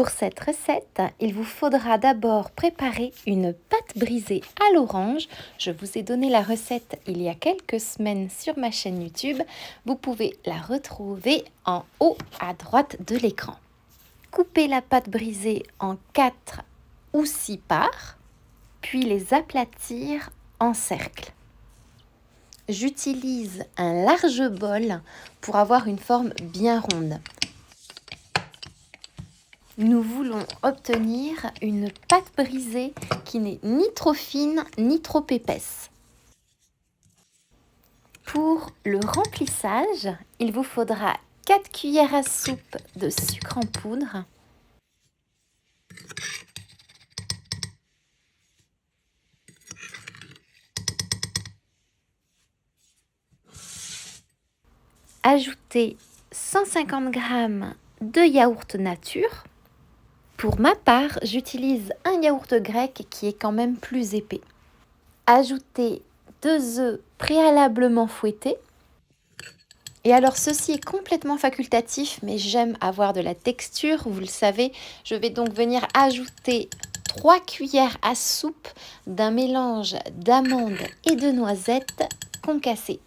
Pour cette recette, il vous faudra d'abord préparer une pâte brisée à l'orange. Je vous ai donné la recette il y a quelques semaines sur ma chaîne YouTube. Vous pouvez la retrouver en haut à droite de l'écran. Coupez la pâte brisée en 4 ou 6 parts, puis les aplatir en cercle. J'utilise un large bol pour avoir une forme bien ronde. Nous voulons obtenir une pâte brisée qui n'est ni trop fine ni trop épaisse. Pour le remplissage, il vous faudra 4 cuillères à soupe de sucre en poudre, ajoutez 150 g de yaourt nature. Pour ma part, j'utilise un yaourt grec qui est quand même plus épais. Ajoutez 2 œufs préalablement fouettés. Et alors ceci est complètement facultatif, mais j'aime avoir de la texture, vous le savez. Je vais donc venir ajouter 3 cuillères à soupe d'un mélange d'amandes et de noisettes concassées.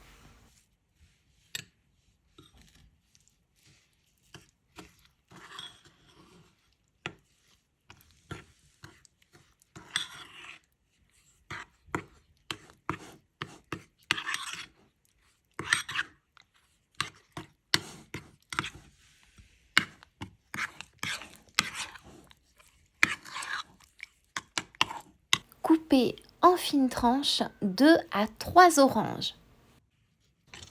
Coupez en fines tranches 2 à 3 oranges.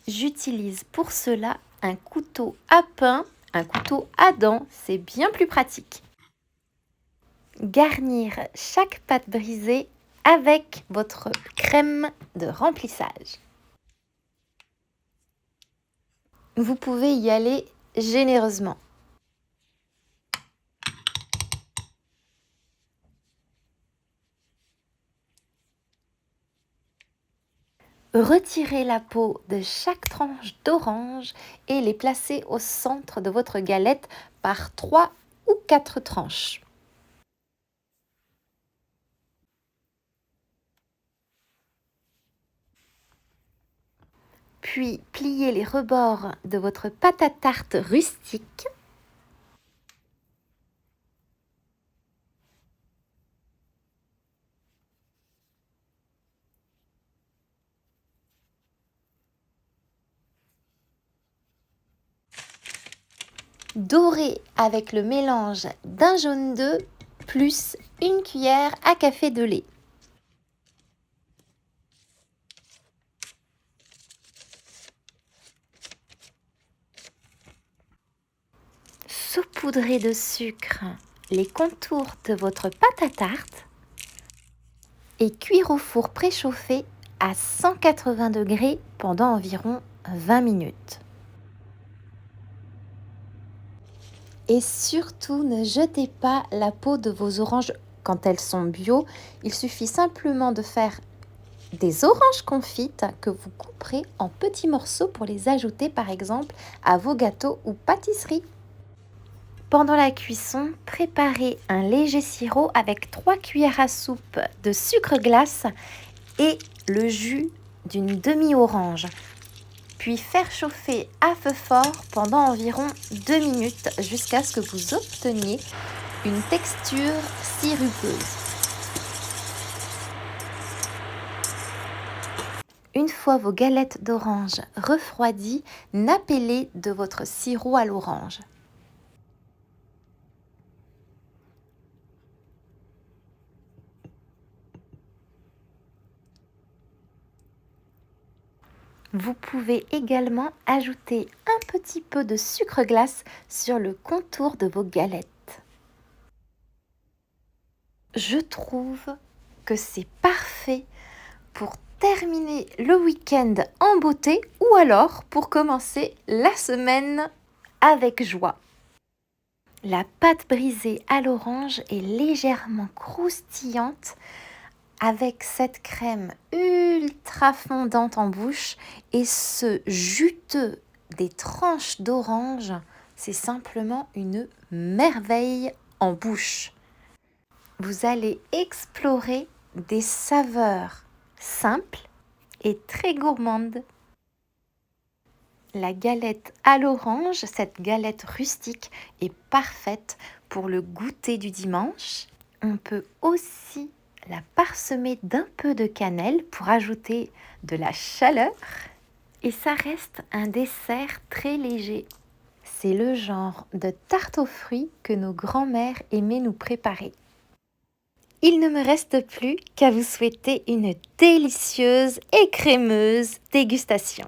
J'utilise pour cela un couteau à pain, un couteau à dents, c'est bien plus pratique. Garnir chaque pâte brisée avec votre crème de remplissage. Vous pouvez y aller généreusement. Retirez la peau de chaque tranche d'orange et les placez au centre de votre galette par 3 ou 4 tranches. Puis pliez les rebords de votre pâte à tarte rustique. Dorez avec le mélange d'un jaune d'œuf plus une cuillère à café de lait. Saupoudrez de sucre les contours de votre pâte à tarte et cuire au four préchauffé à 180 degrés pendant environ 20 minutes. Et surtout, ne jetez pas la peau de vos oranges quand elles sont bio. Il suffit simplement de faire des oranges confites que vous couperez en petits morceaux pour les ajouter par exemple à vos gâteaux ou pâtisseries. Pendant la cuisson, préparez un léger sirop avec 3 cuillères à soupe de sucre glace et le jus d'une demi-orange. Puis faire chauffer à feu fort pendant environ 2 minutes jusqu'à ce que vous obteniez une texture sirupeuse. Une fois vos galettes d'orange refroidies, nappez-les de votre sirop à l'orange. Vous pouvez également ajouter un petit peu de sucre glace sur le contour de vos galettes. Je trouve que c'est parfait pour terminer le week-end en beauté ou alors pour commencer la semaine avec joie. La pâte brisée à l'orange est légèrement croustillante avec cette crème ultra fondante en bouche et ce juteux des tranches d'orange, c'est simplement une merveille en bouche. Vous allez explorer des saveurs simples et très gourmandes. La galette à l'orange, cette galette rustique, est parfaite pour le goûter du dimanche. On peut aussi la parsemer d'un peu de cannelle pour ajouter de la chaleur. Et ça reste un dessert très léger. C'est le genre de tarte aux fruits que nos grands-mères aimaient nous préparer. Il ne me reste plus qu'à vous souhaiter une délicieuse et crémeuse dégustation.